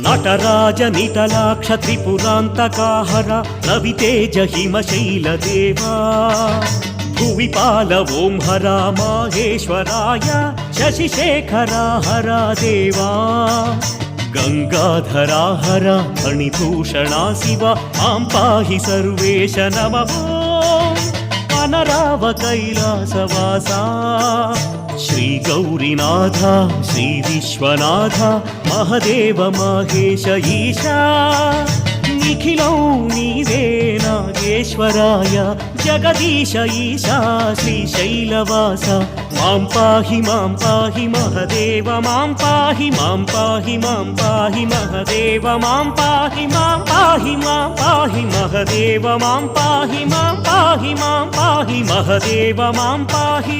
నటరాజ నిటలాక్ష త్రిపురాంతకాహర రవితేజ హిమశైలదేవా భువిపాల ఓం హర మాహేశ్వరాయ శశిశేఖరా హర దేవా గంగాధరా హర ఫణిభూషణా శివ మాం పాహి సర్వేశ నమః అనరావ కైలాసవాసా శ్రీ గౌరీనాథ శ్రీ విశ్వనాథ మహదేవ మహేశ ఈశా నిఖిలం నీవే నాగేశ్వరాయ జగదీశ ఈశా శ్రీశైలవాస మాం పాహి మహదేవ మాం పాహి మహదేవ మాం పాహి మహదేవ మాం పాహి మహదేవ మాం పాహి